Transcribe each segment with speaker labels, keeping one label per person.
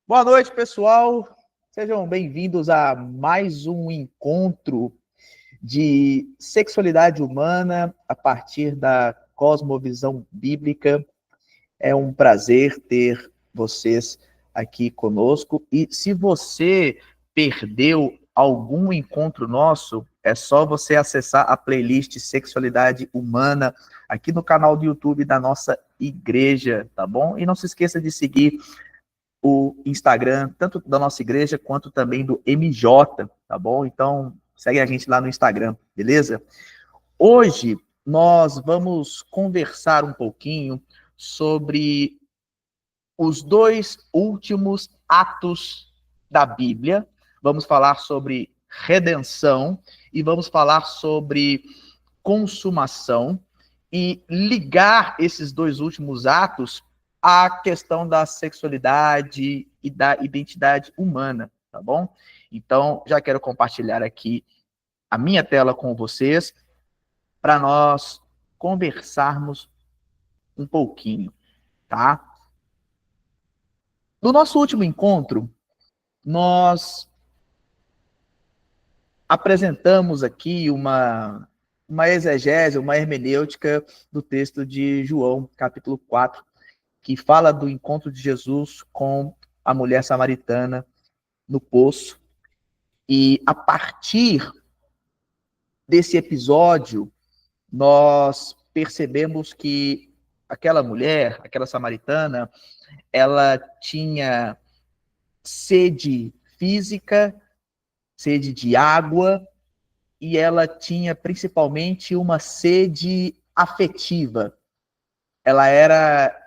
Speaker 1: Boa noite, pessoal. Sejam bem-vindos a mais um encontro de sexualidade humana a partir da cosmovisão bíblica. É um prazer ter vocês aqui conosco. E se você perdeu algum encontro nosso, é só você acessar a playlist Sexualidade Humana aqui no canal do YouTube da nossa igreja, tá bom? E não se esqueça de seguir o Instagram, tanto da nossa igreja quanto também do MJ, tá bom? Então, segue a gente lá no Instagram, beleza? Hoje nós vamos conversar um pouquinho sobre os dois últimos atos da Bíblia. Vamos falar sobre redenção e vamos falar sobre consumação e ligar esses dois últimos atos à questão da sexualidade e da identidade humana, tá bom? Então, já quero compartilhar aqui a minha tela com vocês para nós conversarmos um pouquinho, tá? No nosso último encontro, nós apresentamos aqui uma exegese, uma hermenêutica do texto de João, capítulo 4, que fala do encontro de Jesus com a mulher samaritana no poço. E a partir desse episódio, nós percebemos que aquela mulher, aquela samaritana, ela tinha sede física, sede de água, e ela tinha principalmente uma sede afetiva. Ela era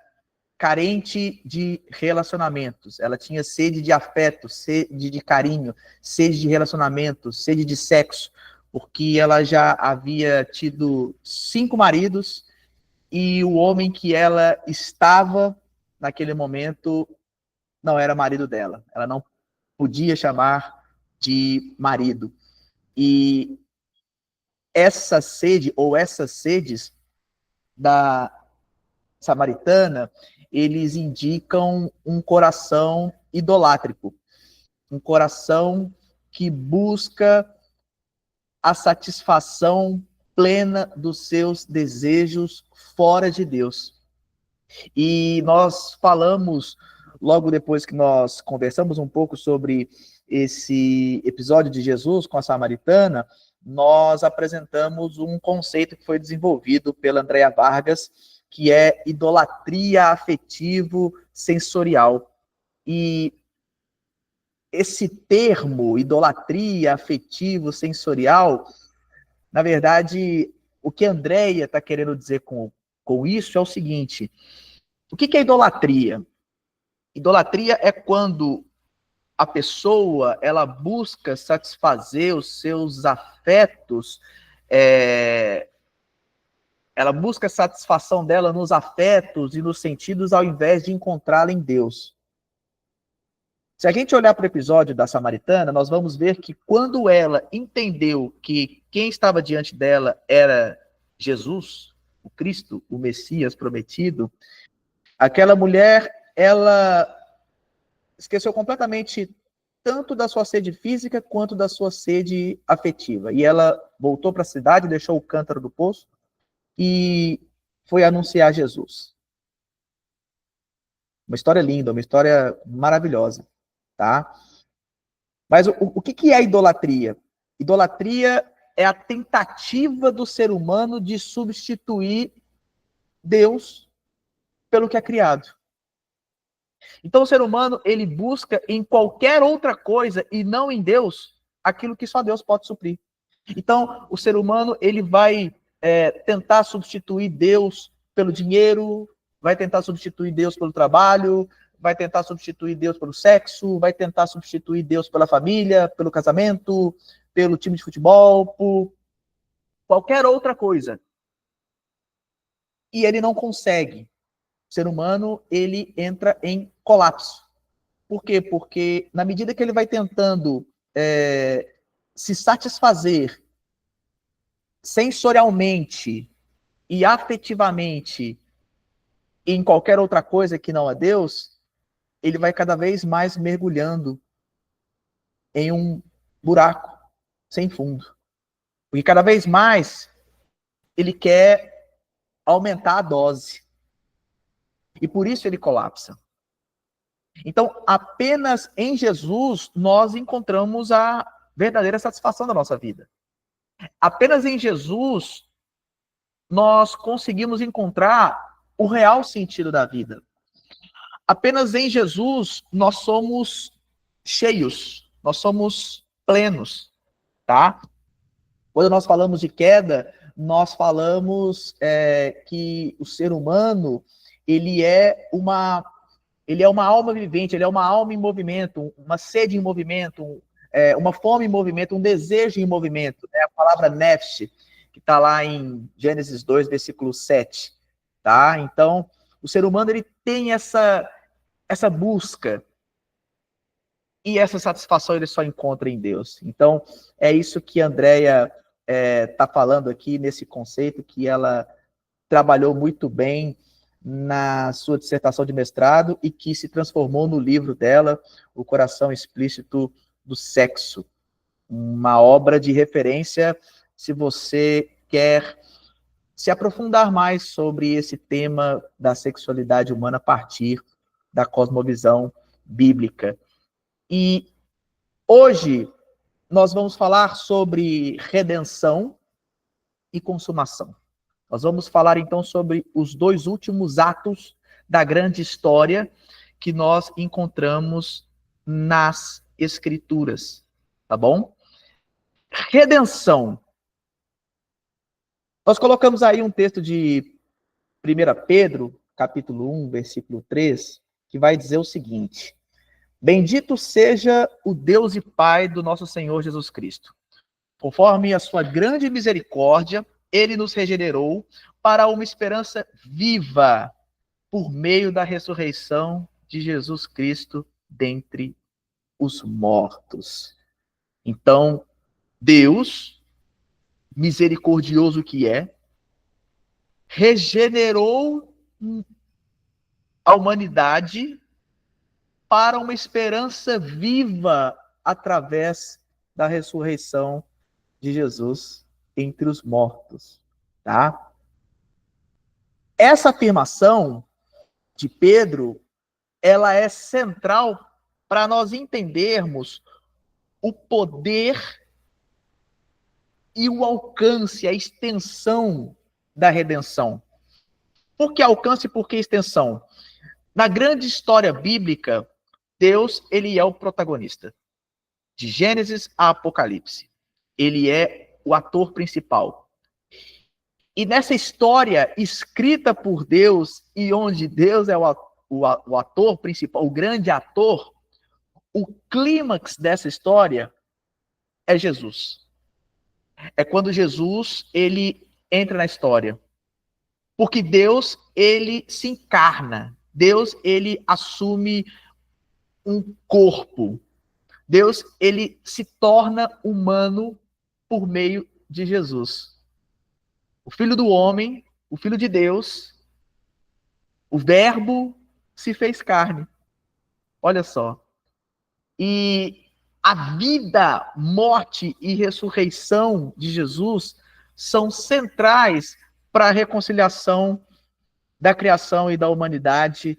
Speaker 1: carente de relacionamentos. Ela tinha sede de afeto, sede de carinho, sede de relacionamento, sede de sexo, porque ela já havia tido 5 maridos e o homem que ela estava naquele momento não era marido dela. Ela não podia chamar de marido. E essa sede ou essas sedes da samaritana, eles indicam um coração idolátrico, um coração que busca a satisfação plena dos seus desejos fora de Deus. E nós falamos, logo depois que nós conversamos um pouco sobre esse episódio de Jesus com a samaritana, nós apresentamos um conceito que foi desenvolvido pela Andrea Vargas, que é idolatria afetivo-sensorial. E esse termo, idolatria afetivo-sensorial, na verdade, o que a Andrea está querendo dizer com isso é o seguinte: o que é idolatria? Idolatria é quando a pessoa ela busca satisfazer os seus afetos, é, ela busca a satisfação dela nos afetos e nos sentidos ao invés de encontrá-la em Deus. Se a gente olhar para o episódio da Samaritana, nós vamos ver que quando ela entendeu que quem estava diante dela era Jesus, o Cristo, o Messias prometido, aquela mulher, ela esqueceu completamente tanto da sua sede física quanto da sua sede afetiva. E ela voltou para a cidade, deixou o cântaro do poço e foi anunciar Jesus. Uma história linda, uma história maravilhosa, tá? Mas o que é a idolatria? Idolatria é a tentativa do ser humano de substituir Deus pelo que é criado. Então o ser humano, ele busca em qualquer outra coisa e não em Deus aquilo que só Deus pode suprir. Então o ser humano, ele vai tentar substituir Deus pelo dinheiro, vai tentar substituir Deus pelo trabalho, vai tentar substituir Deus pelo sexo, vai tentar substituir Deus pela família, pelo casamento, pelo time de futebol, por qualquer outra coisa. E ele não consegue. O ser humano, ele entra em colapso. Por quê? Porque na medida que ele vai tentando se satisfazer sensorialmente e afetivamente em qualquer outra coisa que não a Deus, ele vai cada vez mais mergulhando em um buraco sem fundo. Porque cada vez mais ele quer aumentar a dose. E por isso ele colapsa. Então, apenas em Jesus nós encontramos a verdadeira satisfação da nossa vida. Apenas em Jesus nós conseguimos encontrar o real sentido da vida. Apenas em Jesus nós somos cheios, nós somos plenos, tá? Quando nós falamos de queda, nós falamos que o ser humano ele é uma alma vivente, ele é uma alma em movimento, uma sede em movimento, uma fome em movimento, um desejo em movimento. É a palavra nefesh, que está lá em Gênesis 2, versículo 7. Tá? Então, o ser humano ele tem essa busca, e essa satisfação ele só encontra em Deus. Então, é isso que a Andrea está falando aqui, nesse conceito, que ela trabalhou muito bem na sua dissertação de mestrado e que se transformou no livro dela, O Coração Explícito do Sexo. Uma obra de referência se você quer se aprofundar mais sobre esse tema da sexualidade humana a partir da cosmovisão bíblica. E hoje nós vamos falar sobre redenção e consumação. Nós vamos falar então sobre os dois últimos atos da grande história que nós encontramos nas Escrituras, tá bom? Redenção. Nós colocamos aí um texto de 1 Pedro, capítulo 1, versículo 3, que vai dizer o seguinte: Bendito seja o Deus e Pai do nosso Senhor Jesus Cristo. Conforme a sua grande misericórdia, ele nos regenerou para uma esperança viva por meio da ressurreição de Jesus Cristo dentre os mortos. Então, Deus, misericordioso que é, regenerou a humanidade para uma esperança viva através da ressurreição de Jesus entre os mortos, tá? Essa afirmação de Pedro, ela é central para nós entendermos o poder e o alcance, a extensão da redenção. Por que alcance e por que extensão? Na grande história bíblica, Deus, ele é o protagonista. De Gênesis a Apocalipse. Ele é o ator principal. E nessa história escrita por Deus, e onde Deus é o ator principal, o grande ator, o clímax dessa história é Jesus. É quando Jesus, ele entra na história. Porque Deus, ele se encarna. Deus, ele assume um corpo. Deus, ele se torna humano por meio de Jesus. O Filho do homem, o Filho de Deus, o Verbo se fez carne. Olha só. E a vida, morte e ressurreição de Jesus são centrais para a reconciliação da criação e da humanidade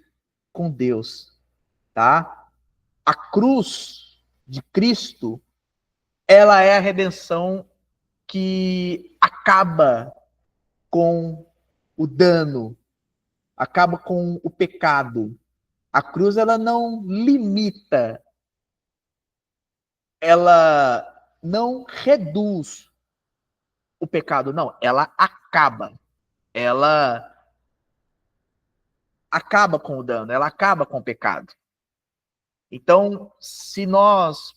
Speaker 1: com Deus, tá? A cruz de Cristo, ela é a redenção que acaba com o dano, acaba com o pecado. A cruz, ela não limita, ela não reduz o pecado, não, ela acaba. Ela acaba com o dano, ela acaba com o pecado. Então, se nós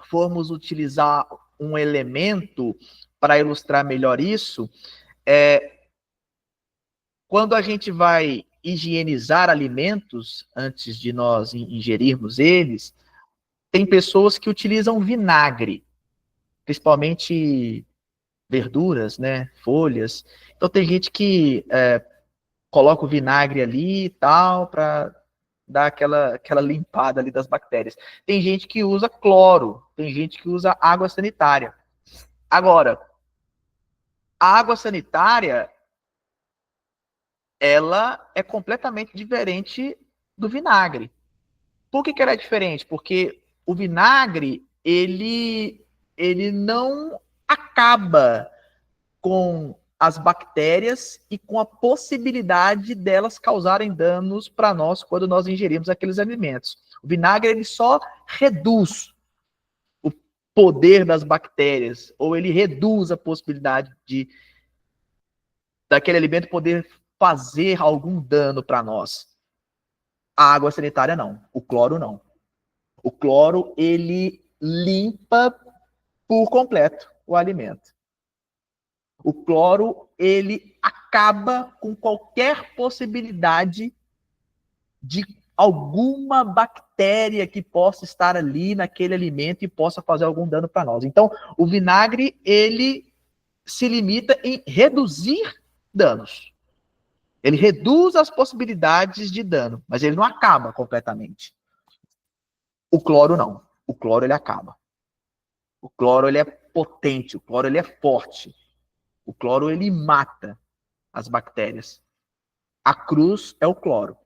Speaker 1: formos utilizar um elemento para ilustrar melhor isso, quando a gente vai higienizar alimentos antes de nós ingerirmos eles, tem pessoas que utilizam vinagre, principalmente verduras, né, folhas. Então tem gente que coloca o vinagre ali e tal, para dar aquela limpada ali das bactérias. Tem gente que usa cloro, tem gente que usa água sanitária. Agora, a água sanitária, ela é completamente diferente do vinagre. Por que ela é diferente? Porque o vinagre, ele não acaba com as bactérias e com a possibilidade delas causarem danos para nós quando nós ingerimos aqueles alimentos. O vinagre, ele só reduz o poder das bactérias, ou ele reduz a possibilidade de daquele alimento poder fazer algum dano para nós. A água sanitária não, o cloro não. O cloro, ele limpa por completo o alimento. O cloro, ele acaba com qualquer possibilidade de alguma bactéria que possa estar ali naquele alimento e possa fazer algum dano para nós. Então, o vinagre, ele se limita em reduzir danos. Ele reduz as possibilidades de dano, mas ele não acaba completamente. O cloro não. O cloro, ele acaba. O cloro, ele é potente, o cloro, ele é forte. O cloro, ele mata as bactérias. A cruz é o cloro.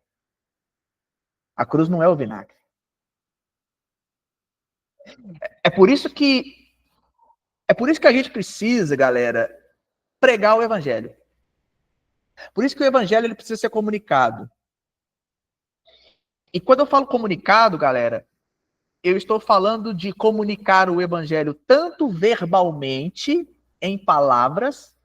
Speaker 1: A cruz não é o vinagre. É por isso que a gente precisa, galera, pregar o evangelho. Por isso que o evangelho ele precisa ser comunicado. E quando eu falo comunicado, galera, eu estou falando de comunicar o evangelho tanto verbalmente, em palavras,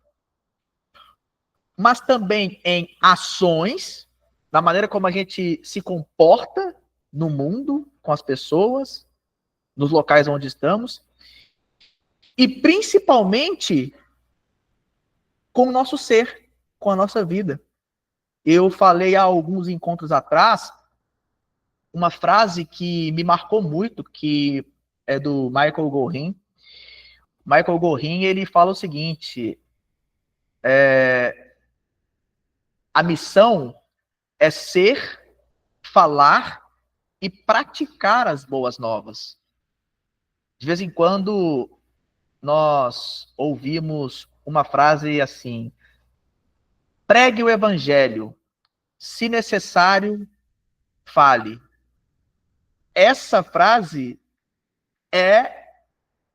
Speaker 1: mas também em ações, na maneira como a gente se comporta no mundo, com as pessoas, nos locais onde estamos, e principalmente com o nosso ser, com a nossa vida. Eu falei há alguns encontros atrás uma frase que me marcou muito, que é do Michael Gorin. Michael Gorin, ele fala o seguinte, a missão é ser, falar e praticar as boas novas. De vez em quando, nós ouvimos uma frase assim, pregue o evangelho, se necessário, fale. Essa frase é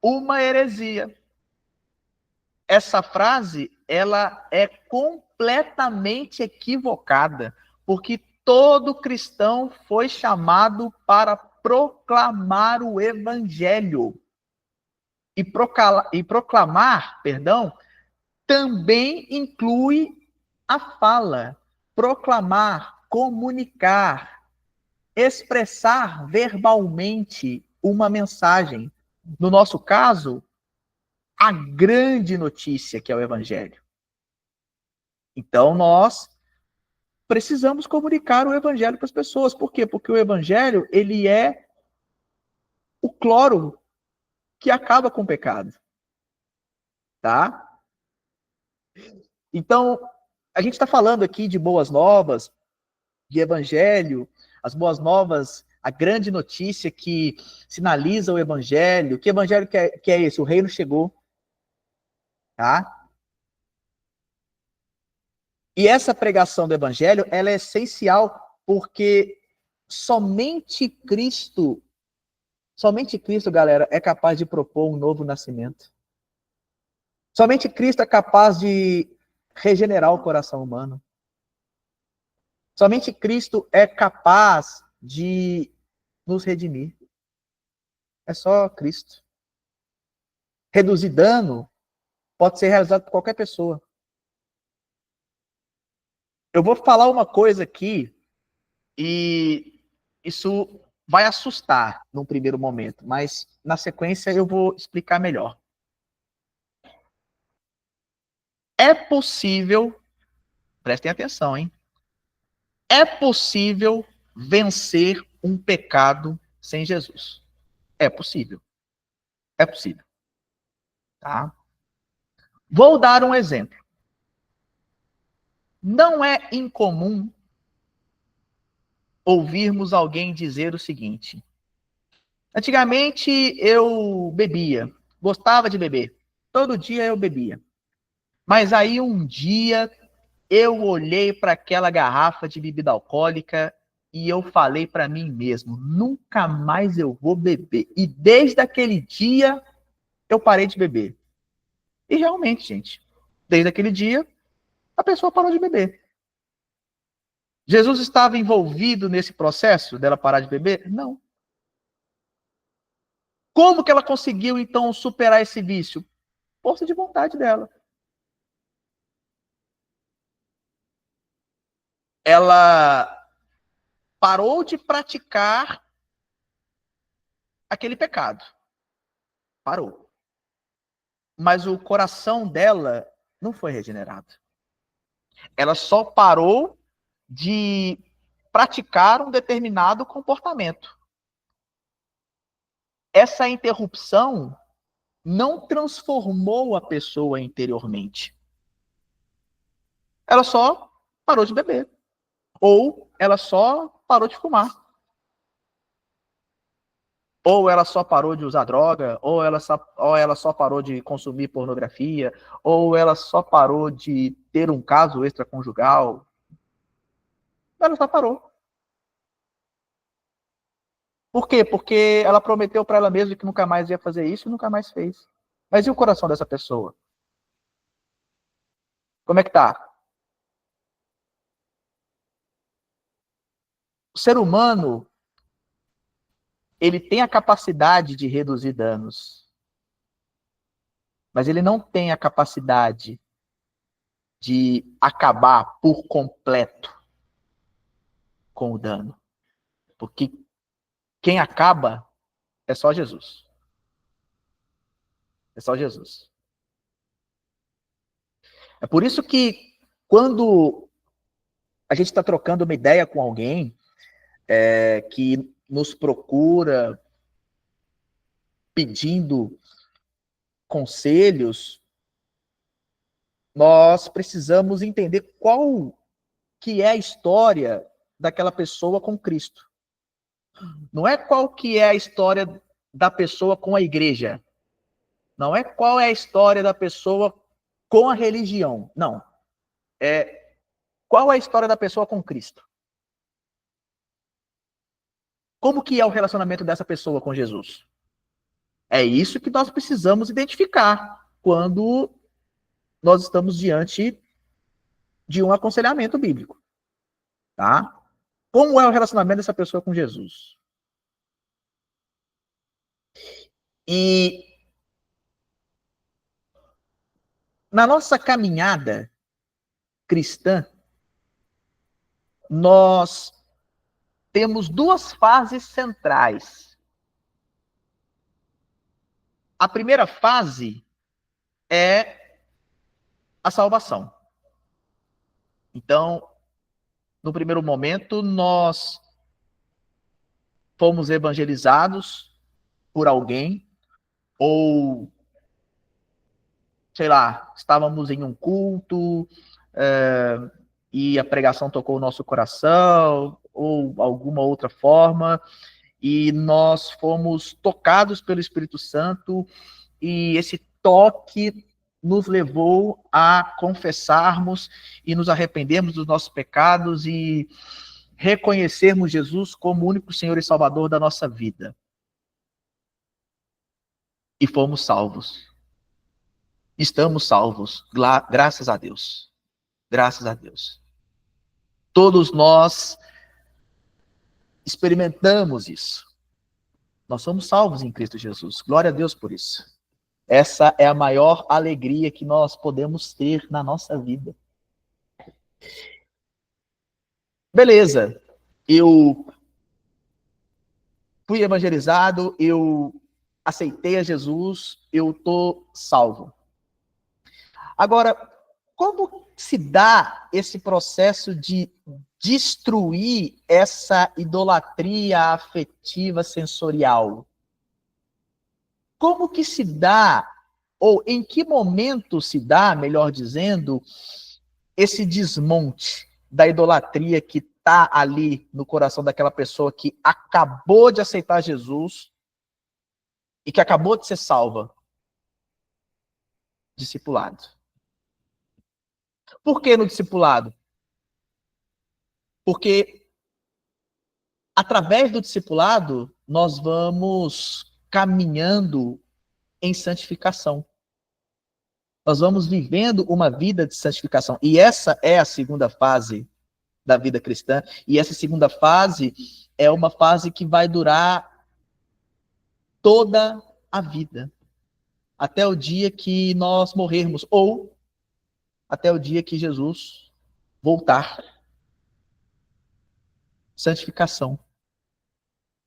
Speaker 1: uma heresia. Essa frase, ela é completamente equivocada, porque todo cristão foi chamado para proclamar o evangelho. E proclamar, perdão, também inclui a fala. Proclamar, comunicar, expressar verbalmente uma mensagem. No nosso caso, a grande notícia que é o evangelho. Então, nós precisamos comunicar o evangelho para as pessoas. Por quê? Porque o evangelho, ele é o cloro que acaba com o pecado. Tá? Então, a gente está falando aqui de boas novas, de evangelho, as boas novas, a grande notícia que sinaliza o evangelho. Que evangelho que é esse? O reino chegou. Tá? E essa pregação do evangelho, ela é essencial porque somente Cristo, galera, é capaz de propor um novo nascimento. Somente Cristo é capaz de regenerar o coração humano. Somente Cristo é capaz de nos redimir. É só Cristo. Reduzir dano pode ser realizado por qualquer pessoa. Eu vou falar uma coisa aqui e isso vai assustar num primeiro momento, mas na sequência eu vou explicar melhor. É possível, prestem atenção, hein? É possível vencer um pecado sem Jesus. É possível. É possível. Tá? Vou dar um exemplo. Não é incomum ouvirmos alguém dizer o seguinte: antigamente eu bebia, gostava de beber, todo dia eu bebia. Mas aí um dia eu olhei para aquela garrafa de bebida alcoólica e eu falei para mim mesmo: nunca mais eu vou beber. E desde aquele dia eu parei de beber. E realmente, gente, desde aquele dia a pessoa parou de beber. Jesus estava envolvido nesse processo dela parar de beber? Não. Como que ela conseguiu então superar esse vício? Força de vontade dela. Ela parou de praticar aquele pecado. Parou. Mas o coração dela não foi regenerado. Ela só parou de praticar um determinado comportamento. Essa interrupção não transformou a pessoa interiormente. Ela só parou de beber. Ou ela só parou de fumar. Ou ela só parou de usar droga, ou ela só parou de consumir pornografia, ou ela só parou de ter um caso extraconjugal. Ela só parou. Por quê? Porque ela prometeu para ela mesma que nunca mais ia fazer isso e nunca mais fez. Mas e o coração dessa pessoa? Como é que tá? O ser humano, ele tem a capacidade de reduzir danos, mas ele não tem a capacidade de acabar por completo com o dano. Porque quem acaba é só Jesus. É só Jesus. É por isso que quando a gente está trocando uma ideia com alguém que nos procura pedindo conselhos, nós precisamos entender qual que é a história daquela pessoa com Cristo. Não é qual que é a história da pessoa com a igreja. Não é qual é a história da pessoa com a religião. Não. É qual é a história da pessoa com Cristo. Como que é o relacionamento dessa pessoa com Jesus? É isso que nós precisamos identificar quando nós estamos diante de um aconselhamento bíblico. Tá? Como é o relacionamento dessa pessoa com Jesus? E na nossa caminhada cristã, nós temos duas fases centrais. A primeira fase é a salvação. Então, no primeiro momento, nós fomos evangelizados por alguém, ou, sei lá, estávamos em um culto, e a pregação tocou o nosso coração, ou alguma outra forma, e nós fomos tocados pelo Espírito Santo, e esse toque nos levou a confessarmos e nos arrependermos dos nossos pecados e reconhecermos Jesus como o único Senhor e Salvador da nossa vida. E fomos salvos. Estamos salvos, graças a Deus. Graças a Deus. Todos nós experimentamos isso. Nós somos salvos em Cristo Jesus. Glória a Deus por isso. Essa é a maior alegria que nós podemos ter na nossa vida. Beleza. Eu fui evangelizado, eu aceitei a Jesus, eu estou salvo. Agora, como se dá esse processo de destruir essa idolatria afetiva sensorial? Como que se dá, ou em que momento se dá, melhor dizendo, esse desmonte da idolatria que está ali no coração daquela pessoa que acabou de aceitar Jesus e que acabou de ser salva? Discipulado. Por que no discipulado? Porque através do discipulado nós vamos caminhando em santificação. Nós vamos vivendo uma vida de santificação. E essa é a segunda fase da vida cristã. E essa segunda fase é uma fase que vai durar toda a vida. Até o dia que nós morrermos. Ou até o dia que Jesus voltar. Santificação.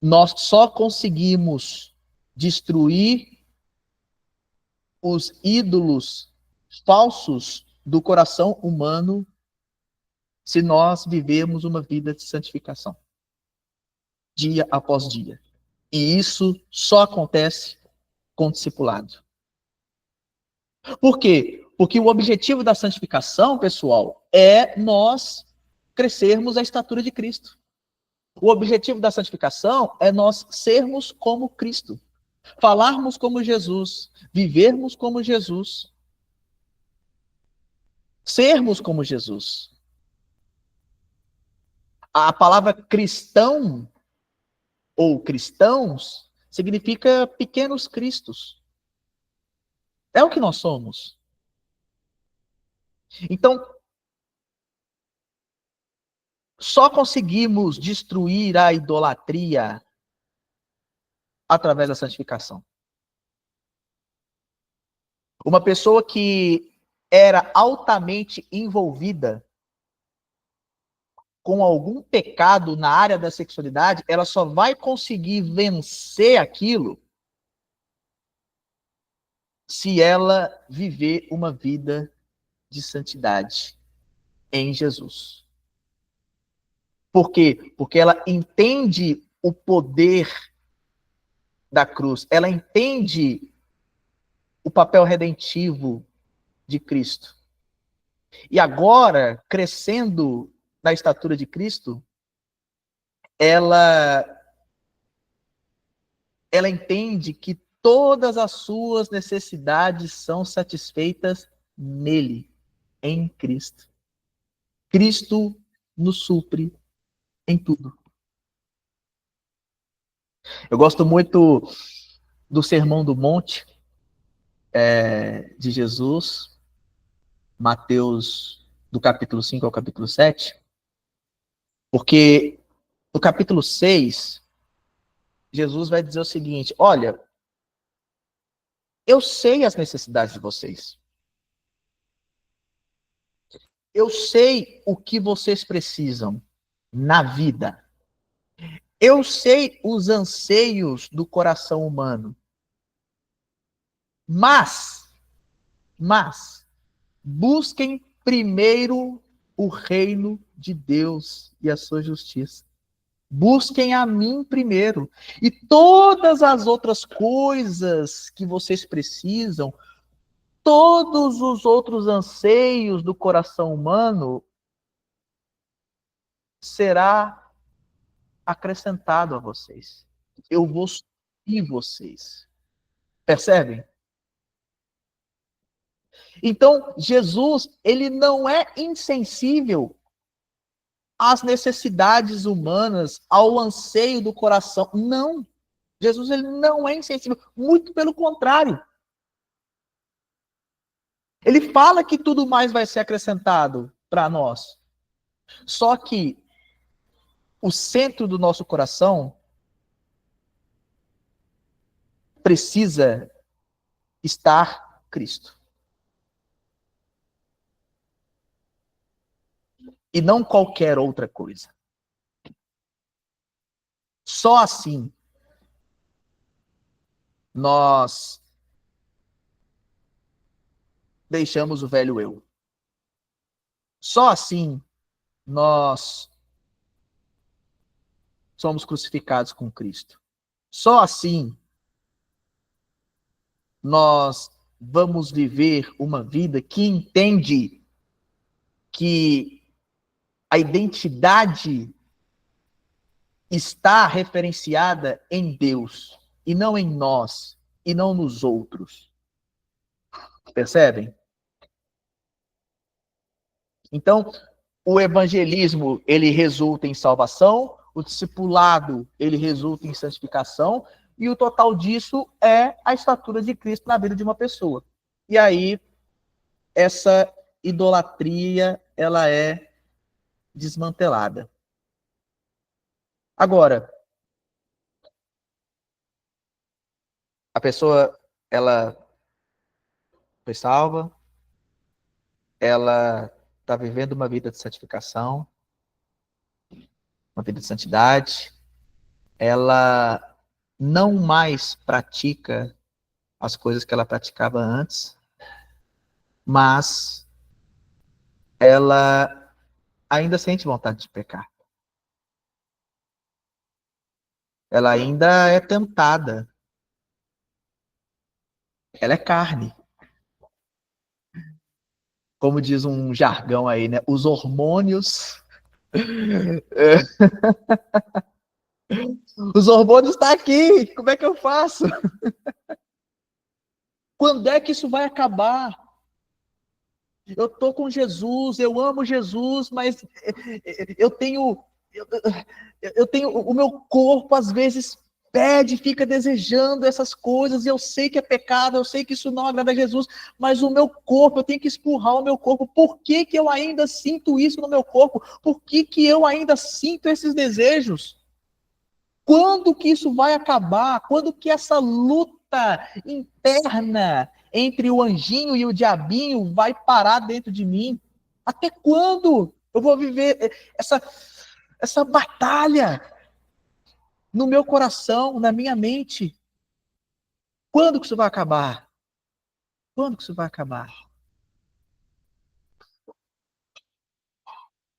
Speaker 1: Nós só conseguimos destruir os ídolos falsos do coração humano se nós vivemos uma vida de santificação, dia após dia. E isso só acontece com discipulado. Por quê? Porque o objetivo da santificação, pessoal, é nós crescermos à estatura de Cristo. O objetivo da santificação é nós sermos como Cristo, falarmos como Jesus, vivermos como Jesus, sermos como Jesus. A palavra cristão ou cristãos significa pequenos cristos. É o que nós somos. Então, só conseguimos destruir a idolatria através da santificação. Uma pessoa que era altamente envolvida com algum pecado na área da sexualidade, ela só vai conseguir vencer aquilo se ela viver uma vida de santidade em Jesus. Por quê? Porque ela entende o poder da cruz, ela entende o papel redentivo de Cristo. E agora, crescendo na estatura de Cristo, ela entende que todas as suas necessidades são satisfeitas nele, em Cristo. Cristo nos supre em tudo. Eu gosto muito do Sermão do Monte de Jesus, Mateus, do capítulo 5 ao capítulo 7, porque no capítulo 6, Jesus vai dizer o seguinte: olha, eu sei as necessidades de vocês. Eu sei o que vocês precisam na vida. Eu sei os anseios do coração humano. Mas, busquem primeiro o reino de Deus e a sua justiça. Busquem a mim primeiro. E todas as outras coisas que vocês precisam, todos os outros anseios do coração humano, será acrescentado a vocês. Eu vou suprir vocês. Percebem? Então, Jesus, ele não é insensível às necessidades humanas, ao anseio do coração. Não. Jesus, ele não é insensível. Muito pelo contrário. Ele fala que tudo mais vai ser acrescentado para nós. Só que o centro do nosso coração precisa estar Cristo. E não qualquer outra coisa. Só assim nós deixamos o velho eu. Só assim nós somos crucificados com Cristo. Só assim nós vamos viver uma vida que entende que A identidade está referenciada em Deus, e não em nós, e não nos outros. Percebem? Então, o evangelismo, ele resulta em salvação, o discipulado, ele resulta em santificação, e o total disso é a estatura de Cristo na vida de uma pessoa. E aí, essa idolatria, ela é desmantelada. Agora, a pessoa, ela foi salva, ela está vivendo uma vida de santificação, uma vida de santidade, ela não mais pratica as coisas que ela praticava antes, mas ela ainda sente vontade de pecar. Ela ainda é tentada. Ela é carne. Como diz um jargão aí, né? Os hormônios. Os hormônios estão aqui. Como é que eu faço? Quando é que isso vai acabar? Eu estou com Jesus, eu amo Jesus, mas eu tenho, eu tenho, o meu corpo às vezes pede, fica desejando essas coisas, e eu sei que é pecado, eu sei que isso não agrada a Jesus, mas o meu corpo, eu tenho que espurrar o meu corpo. Por que que eu ainda sinto isso no meu corpo? Por que que eu ainda sinto esses desejos? Quando que isso vai acabar? Quando que essa luta interna entre o anjinho e o diabinho vai parar dentro de mim? Até quando eu vou viver essa batalha no meu coração, na minha mente? Quando que isso vai acabar? Quando que isso vai acabar?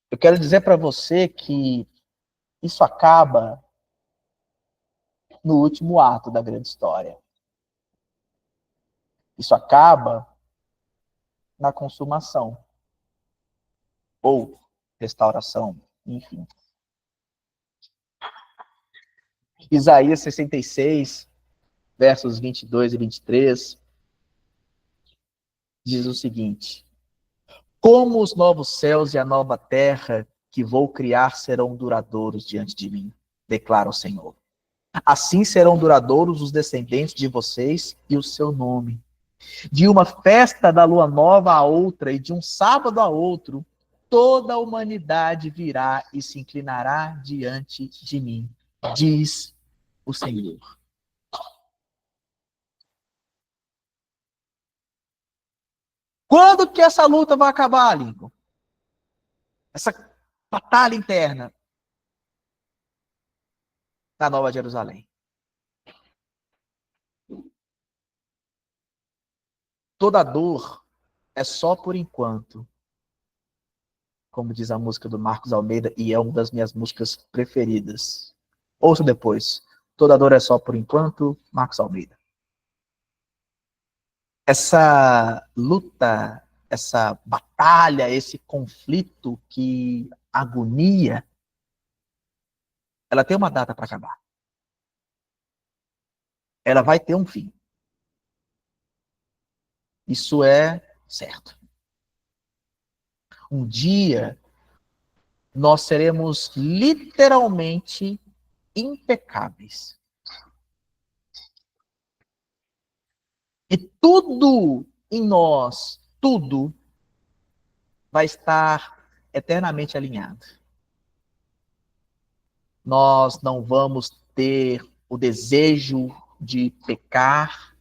Speaker 1: Eu quero dizer para você que isso acaba no último ato da grande história. Isso acaba na consumação ou restauração, enfim. Isaías 66, versos 22 e 23, diz o seguinte: como os novos céus e a nova terra que vou criar serão duradouros diante de mim, declara o Senhor. Assim serão duradouros os descendentes de vocês e o seu nome. De uma festa da lua nova a outra e de um sábado a outro, toda a humanidade virá e se inclinará diante de mim, diz o Senhor. Quando que essa luta vai acabar, Lincoln? Essa batalha interna da Nova Jerusalém. Toda dor é só por enquanto, como diz a música do Marcos Almeida, e é uma das minhas músicas preferidas. Ouça depois. Toda dor é só por enquanto, Marcos Almeida. Essa luta, essa batalha, esse conflito que agonia, ela tem uma data para acabar. Ela vai ter um fim. Isso é certo. Um dia nós seremos literalmente impecáveis. E tudo em nós, tudo vai estar eternamente alinhado. Nós não vamos ter o desejo de pecar,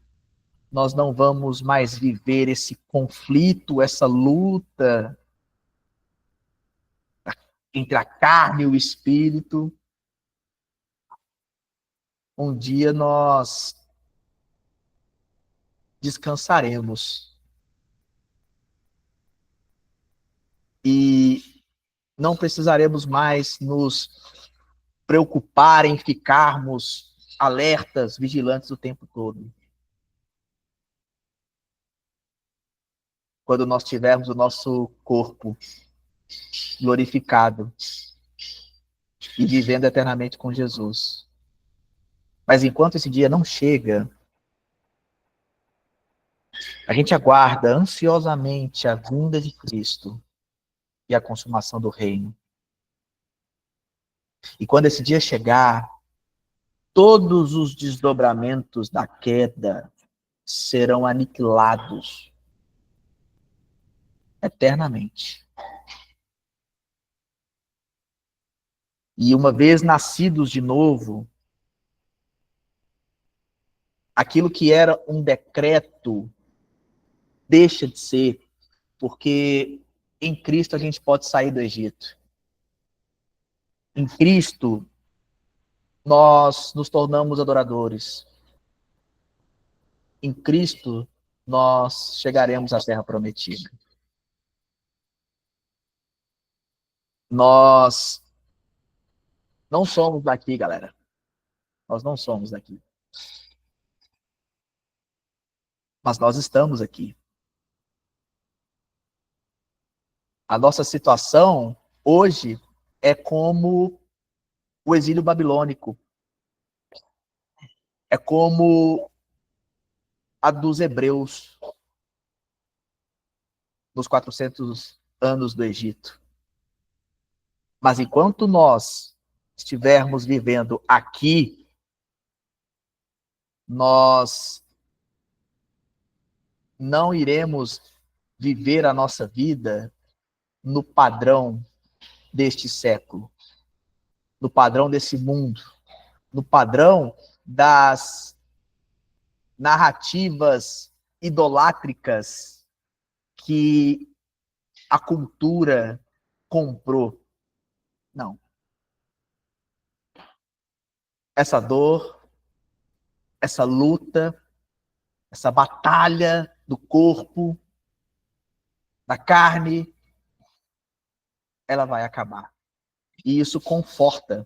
Speaker 1: nós não vamos mais viver esse conflito, essa luta entre a carne e o espírito. Um dia nós descansaremos e não precisaremos mais nos preocupar em ficarmos alertas, vigilantes o tempo todo. Quando nós tivermos o nosso corpo glorificado e vivendo eternamente com Jesus. Mas enquanto esse dia não chega, a gente aguarda ansiosamente a vinda de Cristo e a consumação do reino. E quando esse dia chegar, todos os desdobramentos da queda serão aniquilados eternamente. E uma vez nascidos de novo, aquilo que era um decreto deixa de ser, porque em Cristo a gente pode sair do Egito. Em Cristo nós nos tornamos adoradores. Em Cristo nós chegaremos à terra prometida. Nós não somos daqui, galera. Nós não somos daqui. Mas nós estamos aqui. A nossa situação hoje é como o exílio babilônico. É como a dos hebreus nos 400 anos do Egito. Mas enquanto nós estivermos vivendo aqui, nós não iremos viver a nossa vida no padrão deste século, no padrão desse mundo, no padrão das narrativas idolátricas que a cultura comprou. Não. Essa dor, essa luta, essa batalha do corpo, da carne, ela vai acabar. E isso conforta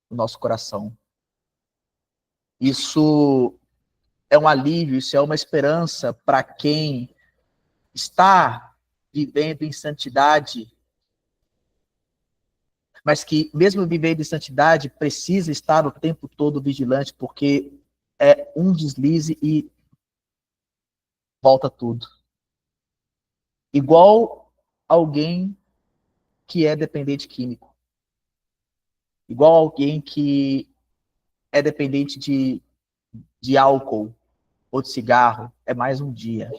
Speaker 1: o nosso coração. Isso é um alívio, isso é uma esperança para quem está vivendo em santidade, mas que, mesmo vivendo em santidade, precisa estar o tempo todo vigilante, porque é um deslize e volta tudo. Igual alguém que é dependente químico. Igual alguém que é dependente de álcool ou de cigarro. É mais um dia.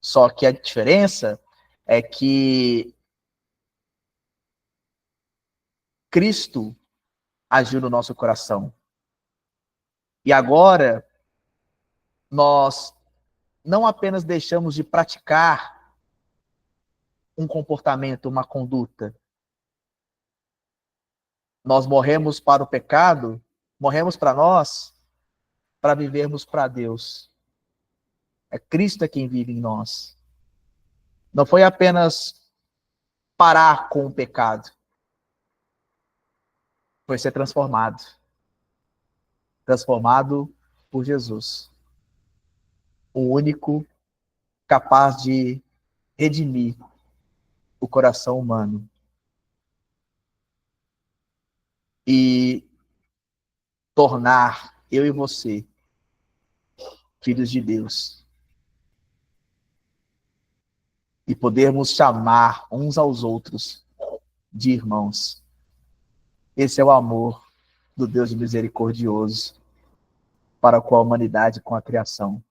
Speaker 1: Só que a diferença é que Cristo agiu no nosso coração. E agora, nós não apenas deixamos de praticar um comportamento, uma conduta. Nós morremos para o pecado, morremos para nós, para vivermos para Deus. É Cristo quem vive em nós. Não foi apenas parar com o pecado. Foi ser transformado. Transformado por Jesus. O único capaz de redimir o coração humano. E tornar eu e você filhos de Deus. E podermos chamar uns aos outros de irmãos. Esse é o amor do Deus misericordioso para com a humanidade, com a criação.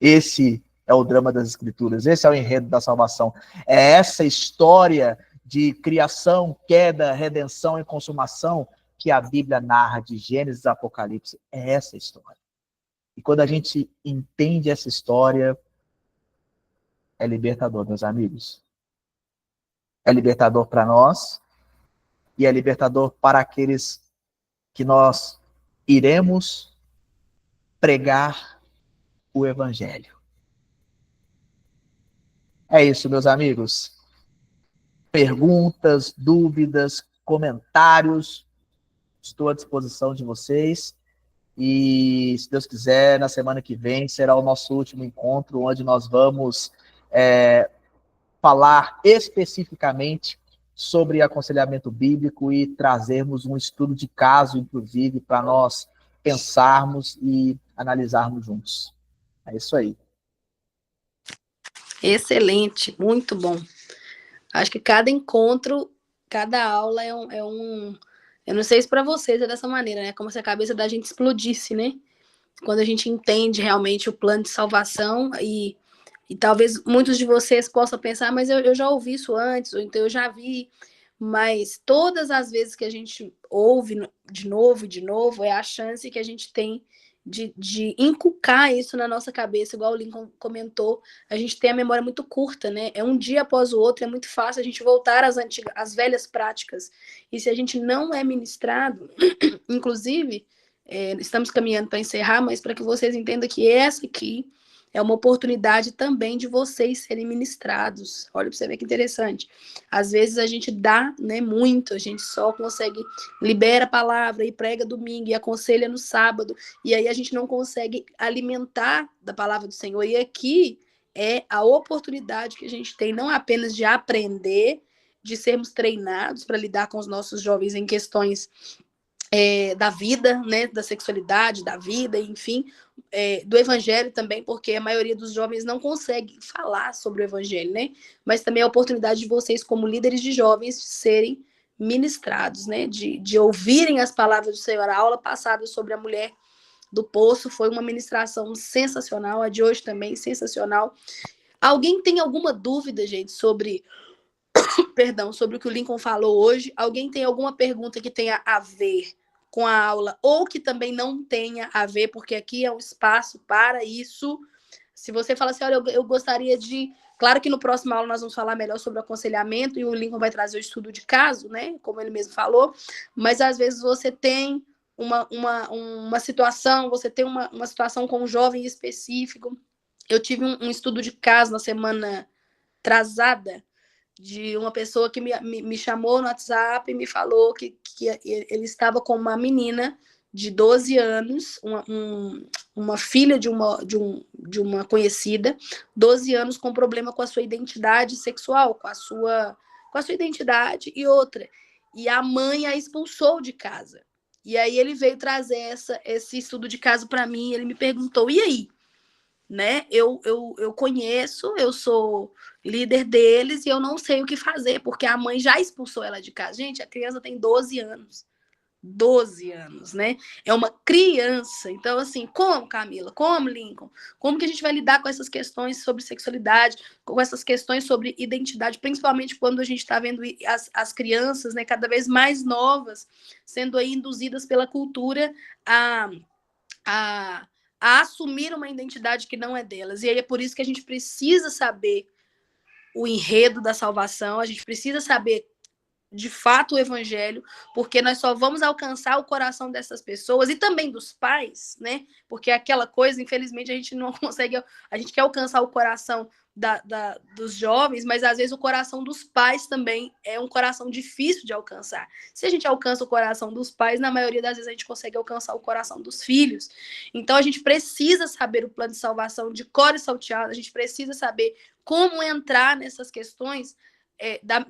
Speaker 1: Esse é o drama das Escrituras, esse é o enredo da salvação. É essa história de criação, queda, redenção e consumação que a Bíblia narra de Gênesis a Apocalipse. É essa história. E quando a gente entende essa história, é libertador, meus amigos. É libertador para nós e é libertador para aqueles que nós iremos pregar o Evangelho. É isso, meus amigos. Perguntas, dúvidas, comentários, estou à disposição de vocês. E, se Deus quiser, na semana que vem será o nosso último encontro, onde nós vamos falar especificamente sobre aconselhamento bíblico e trazermos um estudo de caso, inclusive, para nós pensarmos e analisarmos juntos. É isso aí.
Speaker 2: Excelente, muito bom. Acho que cada encontro, cada aula é um... Eu não sei se para vocês é dessa maneira, né? Como se a cabeça da gente explodisse, né? Quando a gente entende realmente o plano de salvação e talvez muitos de vocês possam pensar, mas eu já ouvi isso antes, ou então eu já vi, mas todas as vezes que a gente ouve de novo, é a chance que a gente tem de inculcar isso na nossa cabeça, igual o Lincoln comentou, a gente tem a memória muito curta, né? É um dia após o outro, é muito fácil a gente voltar às velhas práticas. E se a gente não é ministrado, inclusive, estamos caminhando para encerrar, mas para que vocês entendam que essa aqui é uma oportunidade também de vocês serem ministrados. Olha para você ver que interessante. Às vezes a gente dá, né, muito, a gente só consegue, libera a palavra e prega domingo e aconselha no sábado, e aí a gente não consegue alimentar da palavra do Senhor. E aqui é a oportunidade que a gente tem, não apenas de aprender, de sermos treinados para lidar com os nossos jovens em questões da vida, né, da sexualidade, da vida, enfim, do evangelho também, porque a maioria dos jovens não consegue falar sobre o evangelho, né? Mas também a oportunidade de vocês, como líderes de jovens, serem ministrados, né? De ouvirem as palavras do Senhor. A aula passada sobre a mulher do poço foi uma ministração sensacional, a de hoje também sensacional. Alguém tem alguma dúvida, gente, sobre sobre o que o Lincoln falou hoje? Alguém tem alguma pergunta que tenha a ver com a aula ou que também não tenha a ver, porque aqui é um espaço para isso? Se você fala assim, olha, eu gostaria de... Claro que no próximo aula nós vamos falar melhor sobre o aconselhamento e o Lincoln vai trazer o estudo de caso, né? Como ele mesmo falou, mas às vezes você tem uma situação, você tem uma situação com um jovem específico. Eu tive um estudo de caso na semana atrasada, de uma pessoa que me chamou no WhatsApp e me falou que ele estava com uma menina de 12 anos, uma filha de uma conhecida, 12 anos, com problema com a sua identidade sexual, com a sua identidade e outra. E a mãe a expulsou de casa. E aí ele veio trazer esse estudo de caso para mim, ele me perguntou, e aí? Né? Eu conheço, eu sou líder deles e eu não sei o que fazer, porque a mãe já expulsou ela de casa. Gente, a criança tem 12 anos. 12 anos, né? É uma criança. Então, assim, como, Camila? Como, Lincoln? Como que a gente vai lidar com essas questões sobre sexualidade, com essas questões sobre identidade, principalmente quando a gente está vendo as crianças, né, cada vez mais novas, sendo aí induzidas pela cultura a assumir uma identidade que não é delas. E aí é por isso que a gente precisa saber o enredo da salvação, a gente precisa saber de fato o evangelho, porque nós só vamos alcançar o coração dessas pessoas e também dos pais, né? Porque aquela coisa, infelizmente, a gente não consegue, a gente quer alcançar o coração dos jovens, mas às vezes o coração dos pais também é um coração difícil de alcançar. Se a gente alcança o coração dos pais, na maioria das vezes a gente consegue alcançar o coração dos filhos. Então a gente precisa saber o plano de salvação de cor e salteado, a gente precisa saber como entrar nessas questões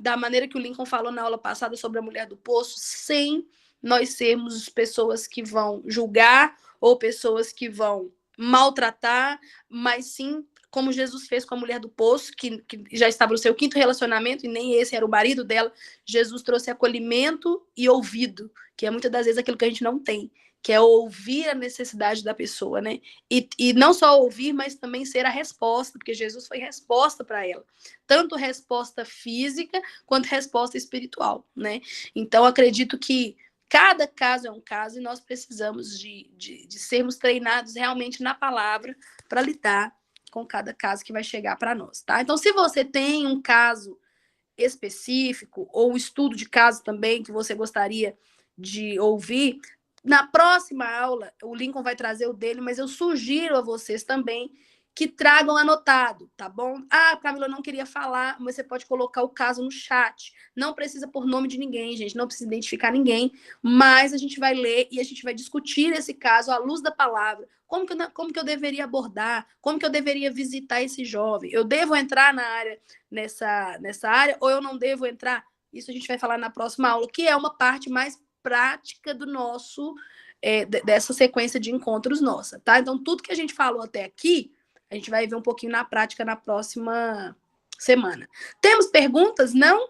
Speaker 2: da maneira que o Lincoln falou na aula passada sobre a mulher do poço, sem nós sermos pessoas que vão julgar ou pessoas que vão maltratar, mas sim como Jesus fez com a mulher do poço, que já estava no seu 5º relacionamento, e nem esse era o marido dela. Jesus trouxe acolhimento e ouvido, que é muitas das vezes aquilo que a gente não tem, que é ouvir a necessidade da pessoa, né? E não só ouvir, mas também ser a resposta, porque Jesus foi resposta para ela. Tanto resposta física, quanto resposta espiritual, né? Então, acredito que cada caso é um caso, e nós precisamos de sermos treinados realmente na palavra para lidar com cada caso que vai chegar para nós, tá? Então, se você tem um caso específico, ou um estudo de caso também que você gostaria de ouvir, na próxima aula, o Lincoln vai trazer o dele, mas eu sugiro a vocês também que tragam anotado, tá bom? Ah, Camila, eu não queria falar, mas você pode colocar o caso no chat. Não precisa pôr nome de ninguém, gente, não precisa identificar ninguém, mas a gente vai ler e a gente vai discutir esse caso à luz da palavra. Como que eu deveria abordar? Como que eu deveria visitar esse jovem? Eu devo entrar nessa área ou eu não devo entrar? Isso a gente vai falar na próxima aula, que é uma parte mais prática do nosso, dessa sequência de encontros nossa, tá? Então, tudo que a gente falou até aqui, a gente vai ver um pouquinho na prática na próxima semana. Temos perguntas? Não?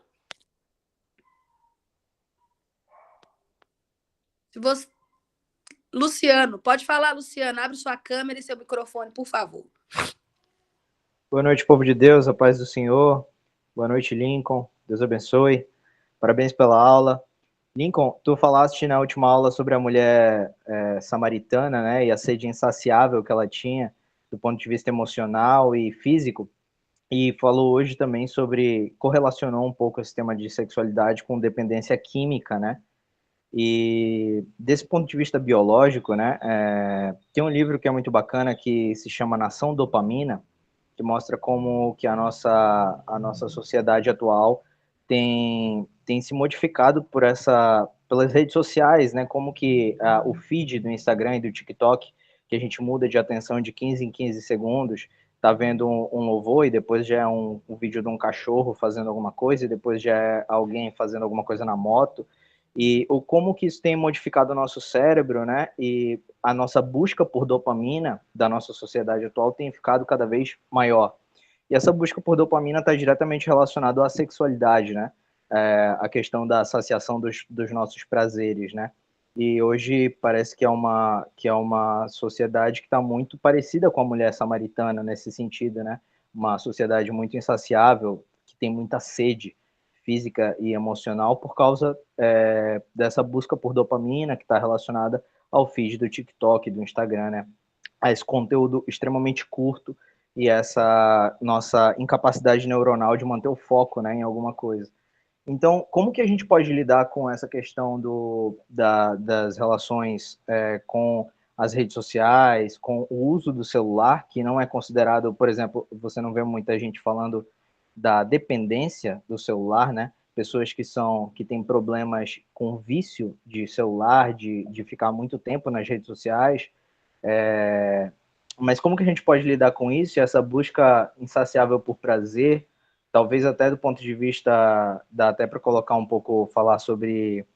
Speaker 2: Se você... Luciano, pode falar, Luciano. Abre sua câmera e seu microfone, por favor.
Speaker 3: Boa noite, povo de Deus, a paz do Senhor. Boa noite, Lincoln. Deus abençoe. Parabéns pela aula. Lincoln, tu falaste na última aula sobre a mulher samaritana, né, e a sede insaciável que ela tinha do ponto de vista emocional e físico, e falou hoje também correlacionou um pouco esse tema de sexualidade com dependência química, né, e desse ponto de vista biológico, né, tem um livro que é muito bacana que se chama Nação Dopamina, que mostra como que a nossa sociedade atual tem se modificado pelas redes sociais, né? Como que o feed do Instagram e do TikTok, que a gente muda de atenção de 15 em 15 segundos, tá vendo um louvor e depois já é um vídeo de um cachorro fazendo alguma coisa e depois já é alguém fazendo alguma coisa na moto. E como que isso tem modificado o nosso cérebro, né? E a nossa busca por dopamina da nossa sociedade atual tem ficado cada vez maior. E essa busca por dopamina está diretamente relacionada à sexualidade, né? A questão da saciação dos nossos prazeres, né? E hoje parece que é uma sociedade que está muito parecida com a mulher samaritana nesse sentido, né? Uma sociedade muito insaciável, que tem muita sede física e emocional por causa dessa busca por dopamina que está relacionada ao feed do TikTok, do Instagram, né? A esse conteúdo extremamente curto e essa nossa incapacidade neuronal de manter o foco, né, em alguma coisa. Então, como que a gente pode lidar com essa questão das relações com as redes sociais, com o uso do celular, que não é considerado, por exemplo, você não vê muita gente falando da dependência do celular, né? Pessoas que têm problemas com vício de celular, de ficar muito tempo nas redes sociais. Mas como que a gente pode lidar com isso, essa busca insaciável por prazer, talvez até do ponto de vista, dá até para colocar um pouco, falar sobre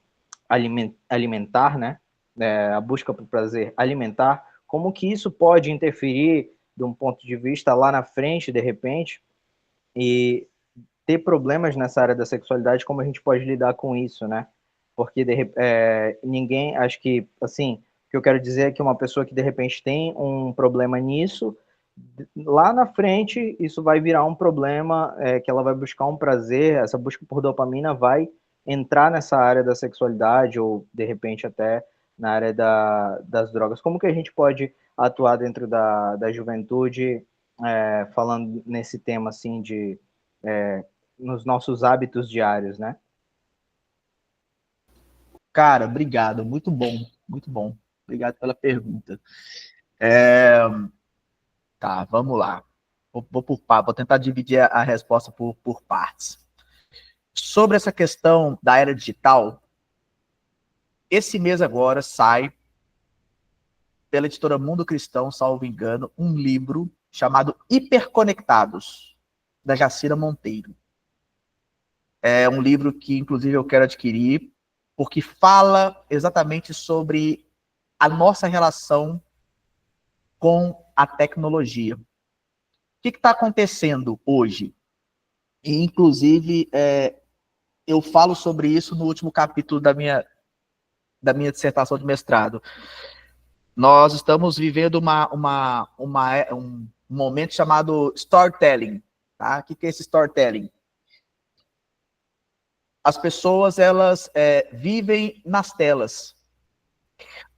Speaker 3: alimentar, né? A busca por prazer alimentar, como que isso pode interferir de um ponto de vista lá na frente, de repente, e ter problemas nessa área da sexualidade, como a gente pode lidar com isso, né? Porque ninguém, acho que, assim, o que eu quero dizer é que uma pessoa que de repente tem um problema nisso, lá na frente isso vai virar um problema, que ela vai buscar um prazer, essa busca por dopamina vai entrar nessa área da sexualidade ou de repente até na área das drogas. Como que a gente pode atuar dentro da juventude, falando nesse tema assim nos nossos hábitos diários, né?
Speaker 1: Cara, obrigado, muito bom, muito bom. Obrigado pela pergunta. Tá, vamos lá. Vou tentar dividir a resposta por partes. Sobre essa questão da era digital, esse mês agora sai, pela editora Mundo Cristão, salvo engano, um livro chamado Hiperconectados, da Jacira Monteiro. É um livro que, inclusive, eu quero adquirir, porque fala exatamente sobre a nossa relação com a tecnologia. O que está acontecendo hoje? E, inclusive, eu falo sobre isso no último capítulo da minha dissertação de mestrado. Nós estamos vivendo um momento chamado storytelling. Tá? O que é esse storytelling? As pessoas, elas vivem nas telas.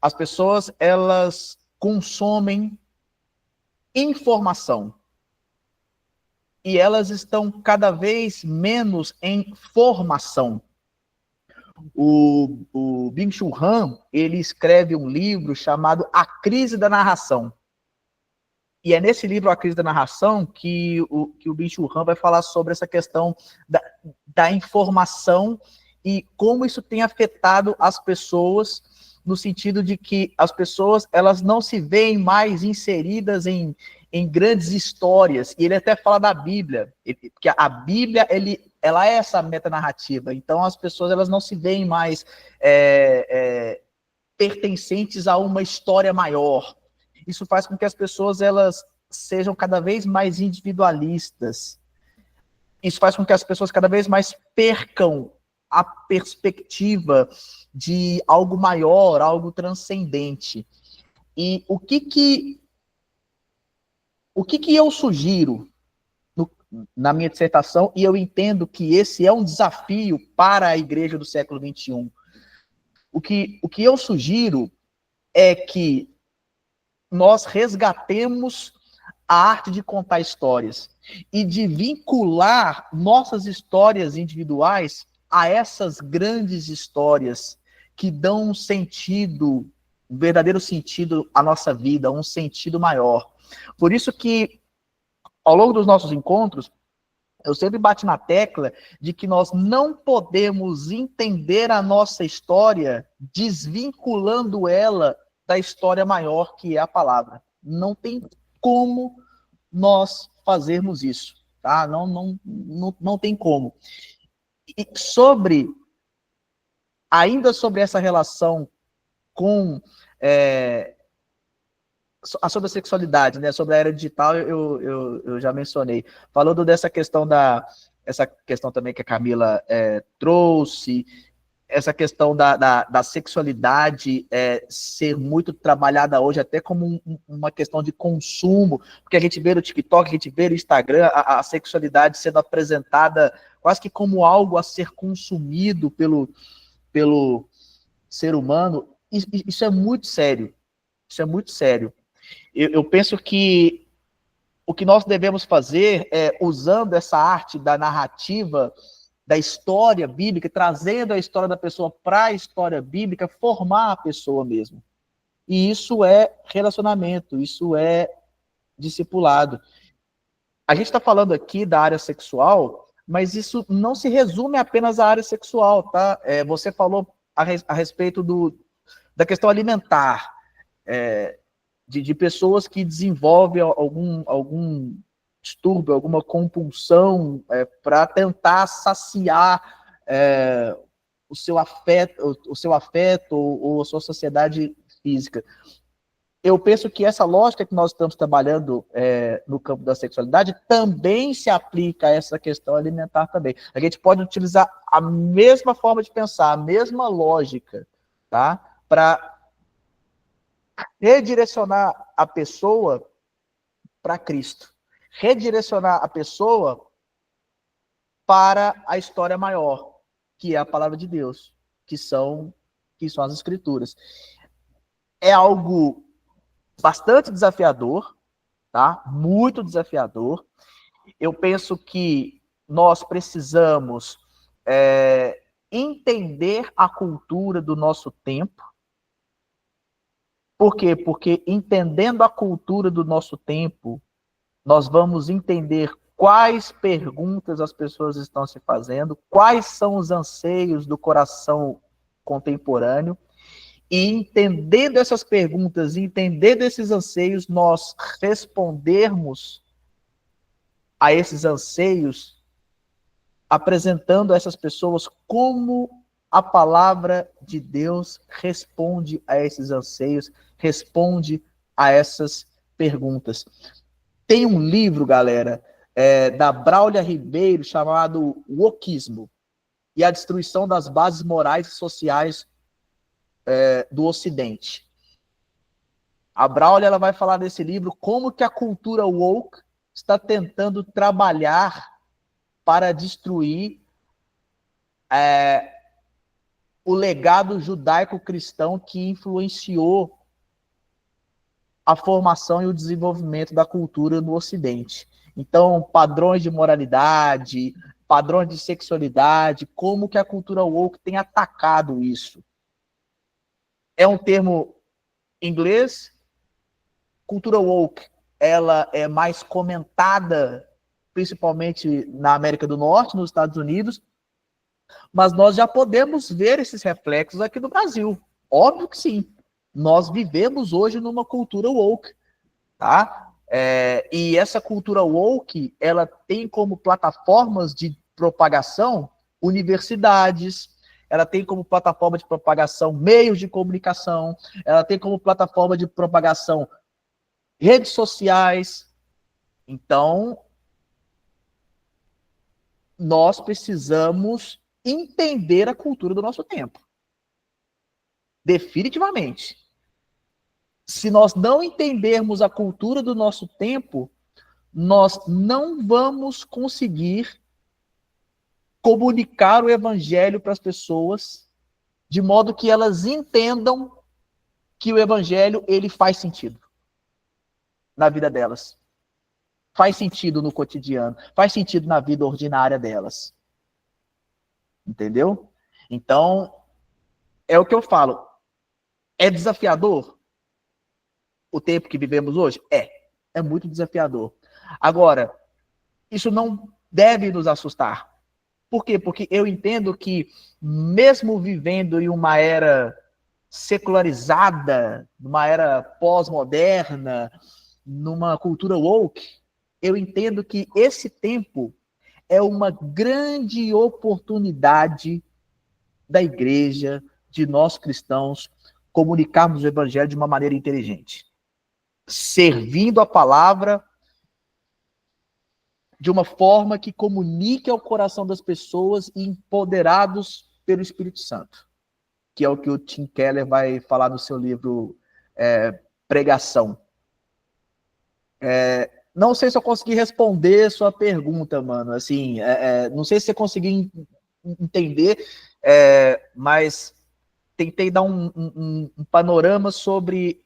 Speaker 1: As pessoas, elas consomem informação. E elas estão cada vez menos em formação. O Byung-Chul Han, ele escreve um livro chamado A Crise da Narração. E é nesse livro, A Crise da Narração, que o Byung-Chul Han vai falar sobre essa questão da informação e como isso tem afetado as pessoas, no sentido de que as pessoas elas não se veem mais inseridas em grandes histórias. E ele até fala da Bíblia, porque a Bíblia ela é essa metanarrativa. Então as pessoas elas não se veem mais pertencentes a uma história maior. Isso faz com que as pessoas elas sejam cada vez mais individualistas. Isso faz com que as pessoas cada vez mais percam a perspectiva de algo maior, algo transcendente. E o que eu sugiro na minha dissertação, e eu entendo que esse é um desafio para a igreja do século XXI, o que eu sugiro é que nós resgatemos a arte de contar histórias e de vincular nossas histórias individuais a essas grandes histórias que dão um sentido, um verdadeiro sentido à nossa vida, um sentido maior. Por isso que, ao longo dos nossos encontros, eu sempre bati na tecla de que nós não podemos entender a nossa história desvinculando ela da história maior que é a palavra. Não tem como nós fazermos isso, tá? Não tem como. E ainda sobre essa relação com sobre a sexualidade, né? Sobre a era digital, eu já mencionei. Falando dessa questão essa questão também que a Camila trouxe, essa questão da sexualidade ser muito trabalhada hoje até como uma questão de consumo, porque a gente vê no TikTok, a gente vê no Instagram a sexualidade sendo apresentada quase que como algo a ser consumido pelo ser humano. Isso é muito sério. Isso é muito sério. Eu penso que o que nós devemos fazer é, usando essa arte da narrativa, da história bíblica, trazendo a história da pessoa para a história bíblica, formar a pessoa mesmo. E isso é relacionamento, isso é discipulado. A gente está falando aqui da área sexual, mas isso não se resume apenas à área sexual, tá? Você falou a respeito da questão alimentar, de pessoas que desenvolvem algum distúrbio, alguma compulsão para tentar saciar o seu afeto ou a sua sociedade física. Eu penso que essa lógica que nós estamos trabalhando no campo da sexualidade também se aplica a essa questão alimentar também. A gente pode utilizar a mesma forma de pensar, a mesma lógica, tá? Para redirecionar a pessoa para Cristo. Redirecionar a pessoa para a história maior, que é a palavra de Deus, que são as Escrituras. É algo bastante desafiador, tá? Muito desafiador. Eu penso que nós precisamos entender a cultura do nosso tempo. Por quê? Porque entendendo a cultura do nosso tempo, nós vamos entender quais perguntas as pessoas estão se fazendo, quais são os anseios do coração contemporâneo, e entendendo essas perguntas, entendendo esses anseios, nós respondermos a esses anseios, apresentando a essas pessoas como a palavra de Deus responde a esses anseios, responde a essas perguntas. Tem um livro, galera, da Braulia Ribeiro, chamado Wokismo e a Destruição das Bases Morais e Sociais do Ocidente. A Braulia ela vai falar nesse livro como que a cultura woke está tentando trabalhar para destruir o legado judaico-cristão que influenciou a formação e o desenvolvimento da cultura no Ocidente. Então, padrões de moralidade, padrões de sexualidade, como que a cultura woke tem atacado isso. É um termo inglês, cultura woke ela é mais comentada, principalmente na América do Norte, nos Estados Unidos, mas nós já podemos ver esses reflexos aqui no Brasil. Óbvio que sim. Nós vivemos hoje numa cultura woke, tá? E essa cultura woke, ela tem como plataformas de propagação universidades, ela tem como plataforma de propagação meios de comunicação, ela tem como plataforma de propagação redes sociais. Então, nós precisamos entender a cultura do nosso tempo. Definitivamente. Se nós não entendermos a cultura do nosso tempo, nós não vamos conseguir comunicar o evangelho para as pessoas de modo que elas entendam que o evangelho ele faz sentido na vida delas. Faz sentido no cotidiano, faz sentido na vida ordinária delas. Entendeu? Então, é o que eu falo. É desafiador o tempo que vivemos hoje? É muito desafiador. Agora, isso não deve nos assustar. Por quê? Porque eu entendo que, mesmo vivendo em uma era secularizada, numa era pós-moderna, numa cultura woke, eu entendo que esse tempo é uma grande oportunidade da igreja, de nós cristãos, comunicarmos o evangelho de uma maneira inteligente. Servindo a palavra de uma forma que comunique ao coração das pessoas e empoderados pelo Espírito Santo, que é o que o Tim Keller vai falar no seu livro Pregação. Não sei se eu consegui responder sua pergunta, mano. Assim, não sei se você conseguiu entender, mas tentei dar um panorama sobre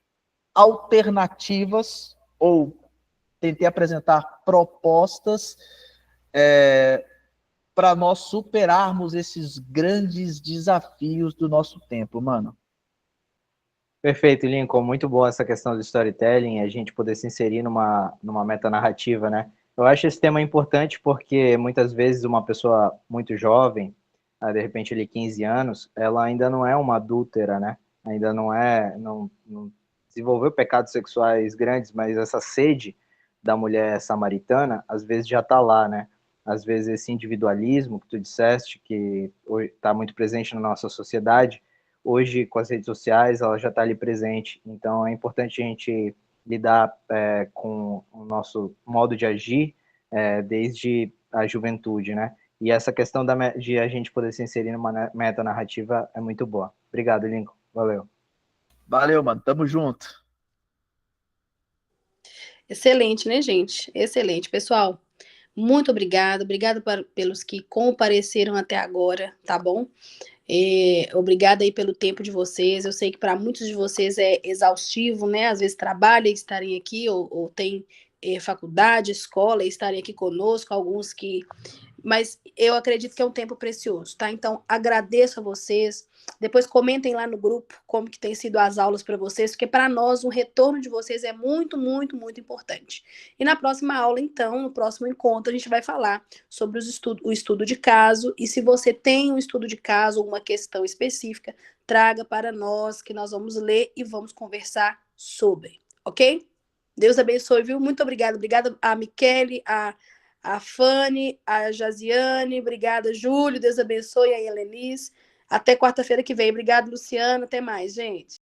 Speaker 1: alternativas, ou tentei apresentar propostas para nós superarmos esses grandes desafios do nosso tempo, mano.
Speaker 3: Perfeito, Lincoln. Muito boa essa questão do storytelling, a gente poder se inserir numa metanarrativa, né? Eu acho esse tema importante porque muitas vezes uma pessoa muito jovem, de repente ali 15 anos, ela ainda não é uma adúltera, né? Ainda não desenvolveu pecados sexuais grandes, mas essa sede da mulher samaritana, às vezes já está lá, né? Às vezes esse individualismo que tu disseste, que está muito presente na nossa sociedade, hoje com as redes sociais ela já está ali presente. Então é importante a gente lidar com o nosso modo de agir desde a juventude, né? E essa questão de a gente poder se inserir numa metanarrativa é muito boa. Obrigado, Lincoln. Valeu.
Speaker 1: Valeu, mano. Tamo junto.
Speaker 2: Excelente, né, gente? Excelente. Pessoal, muito obrigada. Obrigada pelos que compareceram até agora, tá bom? Obrigada aí pelo tempo de vocês. Eu sei que para muitos de vocês é exaustivo, né? Às vezes trabalha e estarem aqui, ou tem faculdade, escola e estarem aqui conosco, alguns que... Mas eu acredito que é um tempo precioso, tá? Então, agradeço a vocês. Depois comentem lá no grupo como que tem sido as aulas para vocês, porque para nós o retorno de vocês é muito, muito, muito importante. E na próxima aula, então, no próximo encontro, a gente vai falar sobre o estudo de caso. E se você tem um estudo de caso, alguma questão específica, traga para nós, que nós vamos ler e vamos conversar sobre, ok? Deus abençoe, viu? Muito obrigada. Obrigada a Michele, a Fanny, a Jaziane, obrigada, Júlio, Deus abençoe, a Helenis. Até quarta-feira que vem. Obrigada, Luciano. Até mais, gente.